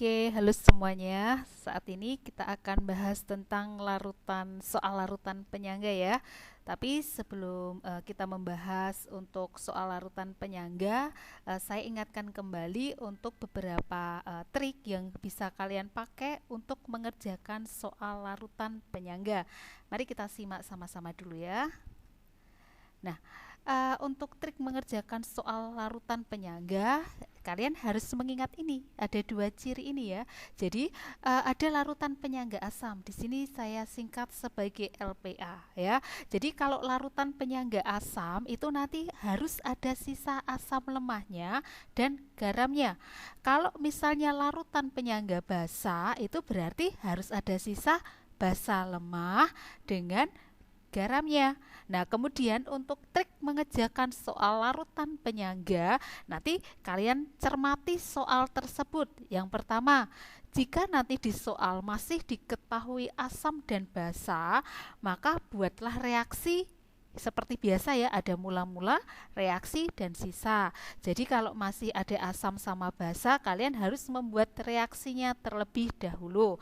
Oke, halo semuanya. Saat ini kita akan bahas tentang soal larutan penyangga ya. Tapi sebelum kita membahas untuk soal larutan penyangga, saya ingatkan kembali untuk beberapa trik yang bisa kalian pakai untuk mengerjakan soal larutan penyangga. Mari kita simak sama-sama dulu ya. Nah, untuk trik mengerjakan soal larutan penyangga, kalian harus mengingat ini. Ada dua ciri ini ya. Jadi ada larutan penyangga asam. Di sini saya singkat sebagai LPA ya. Jadi kalau larutan penyangga asam itu nanti harus ada sisa asam lemahnya dan garamnya. Kalau misalnya larutan penyangga basa itu berarti harus ada sisa basa lemah dengan garamnya. Nah, kemudian untuk trik mengerjakan soal larutan penyangga, nanti kalian cermati soal tersebut. Yang pertama, jika nanti di soal masih diketahui asam dan basa, maka buatlah reaksi seperti biasa ya, ada mula-mula, reaksi, dan sisa. Jadi kalau masih ada asam sama basa, kalian harus membuat reaksinya terlebih dahulu.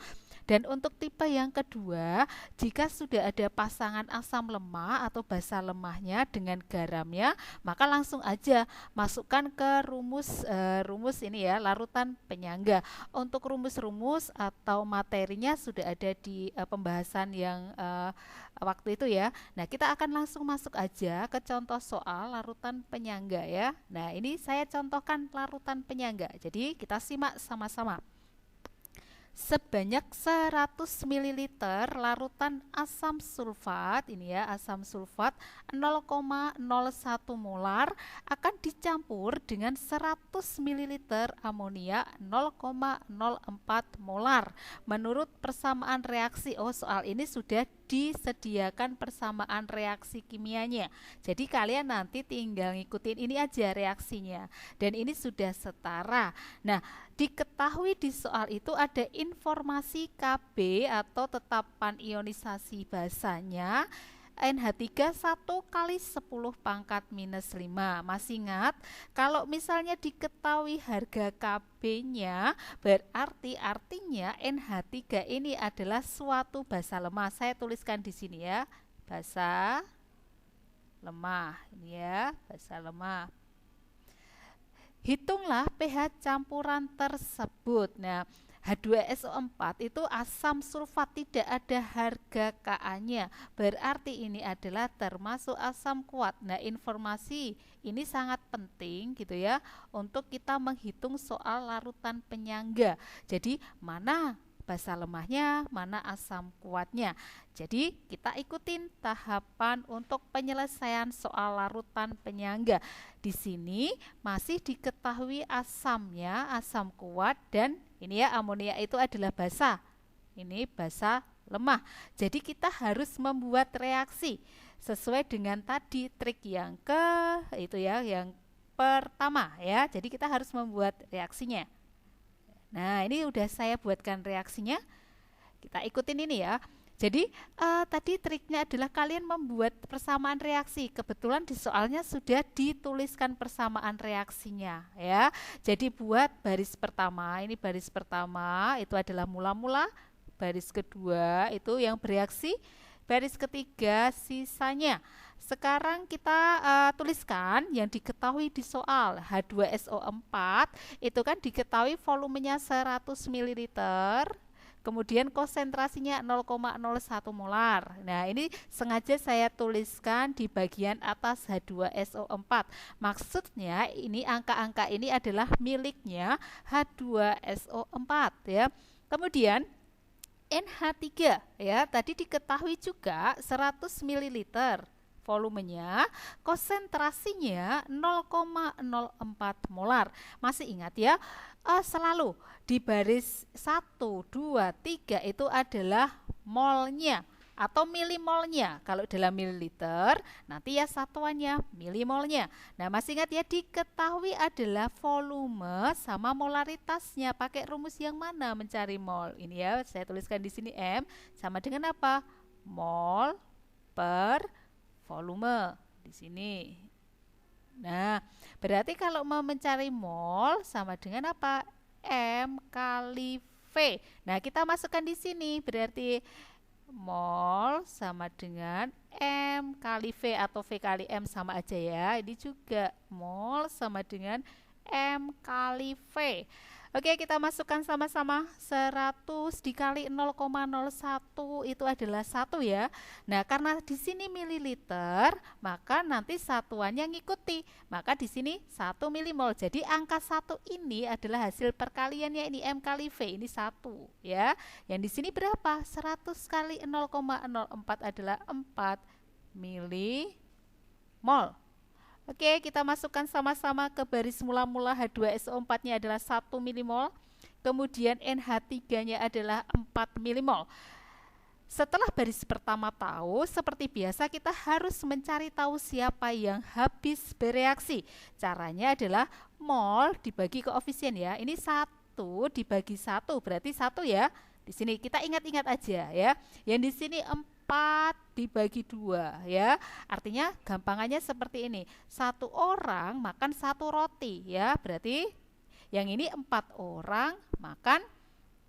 Dan untuk tipe yang kedua, jika sudah ada pasangan asam lemah atau basa lemahnya dengan garamnya, maka langsung aja masukkan ke rumus ini ya, larutan penyangga. Untuk rumus-rumus atau materinya sudah ada di pembahasan yang waktu itu ya. Nah, kita akan langsung masuk aja ke contoh soal larutan penyangga ya. Nah, ini saya contohkan larutan penyangga. Jadi, kita simak sama-sama. Sebanyak 100 ml larutan asam sulfat, ini ya, asam sulfat 0,01 molar akan dicampur dengan 100 ml amonia 0,04 molar. Menurut persamaan reaksi, soal ini sudah disediakan persamaan reaksi kimianya. Jadi kalian nanti tinggal ngikutin ini aja reaksinya. Dan ini sudah setara. Nah, diketahui di soal itu ada informasi Kb atau tetapan ionisasi basanya NH3 1 kali 10 pangkat minus 5. Masih ingat? Kalau misalnya diketahui harga Kb-nya, berarti artinya NH3 ini adalah suatu basa lemah. Saya tuliskan di sini ya, basa lemah. Ini ya, basa lemah. Hitunglah pH campuran tersebut. Nah, H2SO4 itu asam sulfat, tidak ada harga Ka-nya. Berarti ini adalah termasuk asam kuat. Nah, informasi ini sangat penting gitu ya untuk kita menghitung soal larutan penyangga. Jadi, mana basa lemahnya, mana asam kuatnya. Jadi kita ikutin tahapan untuk penyelesaian soal larutan penyangga. Di sini masih diketahui asamnya, asam kuat, dan ini ya, amonia itu adalah basa. Ini basa lemah. Jadi kita harus membuat reaksi sesuai dengan tadi trik yang yang pertama ya. Jadi kita harus membuat reaksinya. Nah, ini udah saya buatkan reaksinya. Kita ikutin ini ya. Jadi tadi triknya adalah kalian membuat persamaan reaksi. Kebetulan di soalnya sudah dituliskan persamaan reaksinya ya. Jadi buat baris pertama, ini baris pertama itu adalah mula-mula. Baris kedua itu yang bereaksi. Baris ketiga sisanya. Sekarang kita tuliskan yang diketahui di soal. H2SO4 itu kan diketahui volumenya 100 ml, kemudian konsentrasinya 0,01 molar. Nah, ini sengaja saya tuliskan di bagian atas H2SO4. Maksudnya ini angka-angka ini adalah miliknya H2SO4 ya. Kemudian NH3 ya, tadi diketahui juga 100 ml volumenya, konsentrasinya 0,04 molar. Masih ingat ya? Selalu di baris 1, 2, 3 itu adalah molnya atau milimolnya. Kalau dalam mililiter, nanti ya satuannya milimolnya. Nah, masih ingat ya, diketahui adalah volume sama molaritasnya. Pakai rumus yang mana mencari mol? Ini ya, saya tuliskan di sini M sama dengan apa? Mol per volume di sini. Nah, berarti kalau mau mencari mol sama dengan apa? M kali V. Nah, kita masukkan di sini, berarti mol sama dengan M kali V atau V kali M sama aja ya. Ini juga mol sama dengan M kali V. Oke, kita masukkan sama-sama. 100 dikali 0,01 itu adalah 1 ya. Nah, karena di sini mililiter, maka nanti satuannya ngikuti. Maka di sini 1 milimol. Jadi angka 1 ini adalah hasil perkaliannya, ini M kali V, ini 1 ya. Yang di sini berapa? 100 kali 0,04 adalah 4 milimol. Oke, kita masukkan sama-sama ke baris mula-mula. H2SO4-nya adalah 1 milimol. Kemudian NH3-nya adalah 4 milimol. Setelah baris pertama tahu, seperti biasa kita harus mencari tahu siapa yang habis bereaksi. Caranya adalah mol dibagi koefisien ya. Ini 1 dibagi 1, berarti 1 ya. Di sini kita ingat-ingat aja ya. Yang di sini 4 dibagi 2 ya. Artinya gampangannya seperti ini. 1 orang makan 1 roti ya. Berarti yang ini 4 orang makan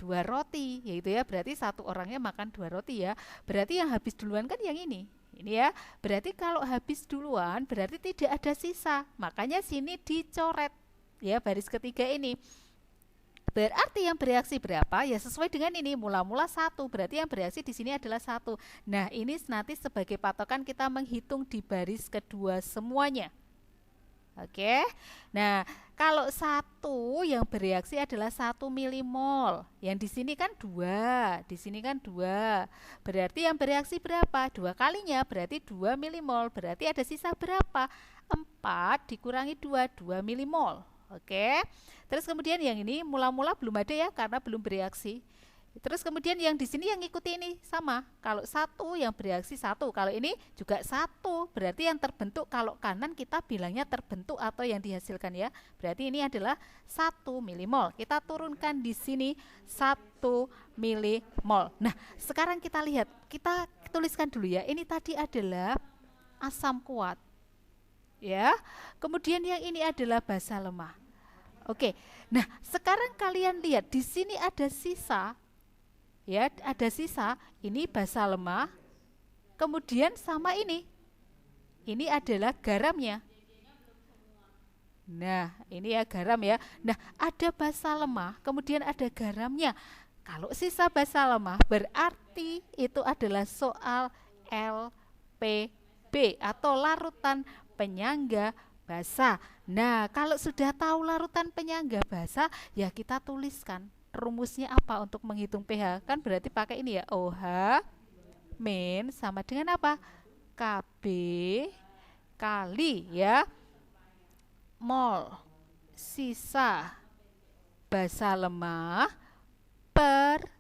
2 roti, yaitu ya berarti 1 orangnya makan 2 roti ya. Berarti yang habis duluan kan yang ini. Ini ya. Berarti kalau habis duluan berarti tidak ada sisa. Makanya sini dicoret ya baris ketiga ini. Berarti yang bereaksi berapa? Ya sesuai dengan ini, mula-mula 1. Berarti yang bereaksi di sini adalah 1. Nah, ini nanti sebagai patokan kita menghitung di baris kedua semuanya. Oke. Nah, kalau 1 yang bereaksi adalah 1 milimol. Yang di sini kan 2, di sini kan 2. Berarti yang bereaksi berapa? 2 kalinya, berarti 2 milimol. Berarti ada sisa berapa? 4 dikurangi 2, 2 milimol. Oke. Terus kemudian yang ini mula-mula belum ada ya karena belum bereaksi. Terus kemudian yang di sini yang ngikuti ini sama. Kalau 1 yang bereaksi 1, kalau ini juga 1. Berarti yang terbentuk kalau kanan kita bilangnya terbentuk atau yang dihasilkan ya. Berarti ini adalah 1 milimol. Kita turunkan di sini 1 milimol. Nah, sekarang kita lihat, kita tuliskan dulu ya. Ini tadi adalah asam kuat. Ya. Kemudian yang ini adalah basa lemah. Oke, nah sekarang kalian lihat di sini ada sisa, ya ada sisa. Ini basa lemah, kemudian sama ini adalah garamnya. Nah ini ya garam ya. Nah ada basa lemah, kemudian ada garamnya. Kalau sisa basa lemah berarti itu adalah soal LPB atau larutan penyangga basa. Nah, kalau sudah tahu larutan penyangga basa, ya kita tuliskan rumusnya apa untuk menghitung pH. Kan berarti pakai ini ya, OH min sama dengan apa? KB kali ya mol sisa basa lemah per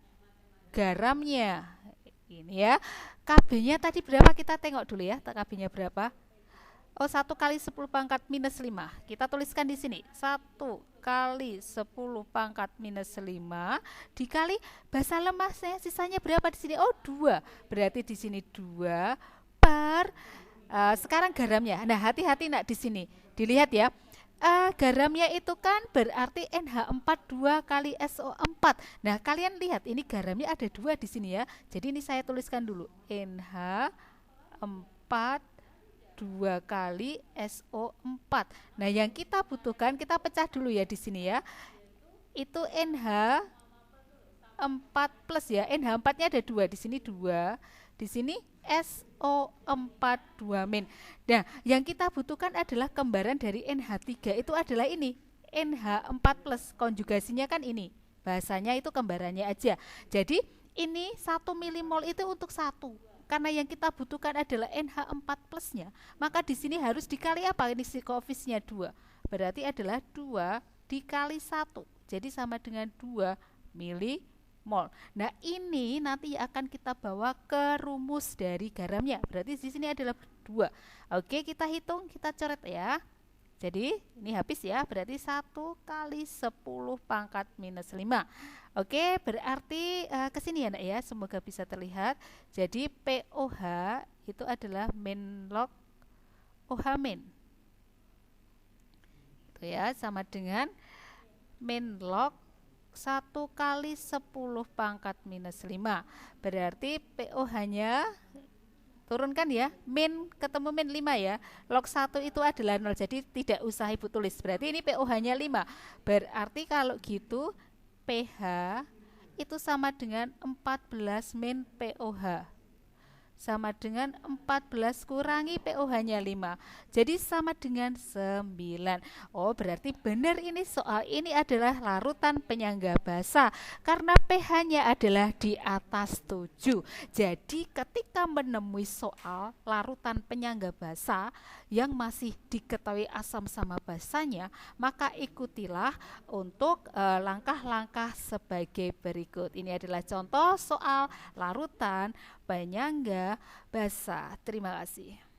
garamnya. Ini ya. KB-nya tadi berapa kita tengok dulu ya, KB-nya berapa? Oh, 1 kali 10 pangkat minus 5. Kita tuliskan di sini. 1 kali 10 pangkat minus 5 dikali basa lemahnya sisanya berapa di sini? Oh, 2. Berarti di sini 2 per sekarang garamnya. Nah, hati-hati nak di sini. Dilihat ya. Garamnya itu kan berarti NH4 2 kali SO4. Nah, kalian lihat ini garamnya ada 2 di sini ya. Jadi ini saya tuliskan dulu. NH4 2 kali SO4. Nah, yang kita butuhkan kita pecah dulu ya di sini ya. Itu NH4 plus ya. NH4-nya ada 2, di sini 2. Di sini SO4 2 min. Nah, yang kita butuhkan adalah kembaran dari NH3 itu adalah ini. NH4 plus konjugasinya kan ini. Bahasanya itu kembarannya aja. Jadi, ini 1 milimol itu untuk 1. Karena yang kita butuhkan adalah NH4 plusnya, maka di sini harus dikali apa? Ini si koefisiennya 2. Berarti adalah 2 dikali 1. Jadi sama dengan 2 milimol. Nah, ini nanti akan kita bawa ke rumus dari garamnya. Berarti di sini adalah 2. Oke, kita hitung, kita coret ya. Jadi ini habis ya, berarti 1 kali 10 pangkat minus 5. Oke, berarti ke sini ya nak ya, semoga bisa terlihat. Jadi POH itu adalah min log OH min. Itu ya, sama dengan min log 1 kali 10 pangkat minus 5. Berarti pOH-nya turunkan ya, min ketemu min 5 ya. Log 1 itu adalah 0, jadi tidak usah Ibu tulis. Berarti ini pOH-nya 5. Berarti kalau gitu pH itu sama dengan 14 min pOH. Sama dengan 14 kurangi pOH-nya 5. Jadi sama dengan 9. Oh, berarti benar ini soal ini adalah larutan penyangga basa karena pH-nya adalah di atas 7. Jadi ketika menemui soal larutan penyangga basa yang masih diketahui asam sama basanya, maka ikutilah untuk langkah-langkah sebagai berikut. Ini adalah contoh soal larutan penyangga basa. Terima kasih.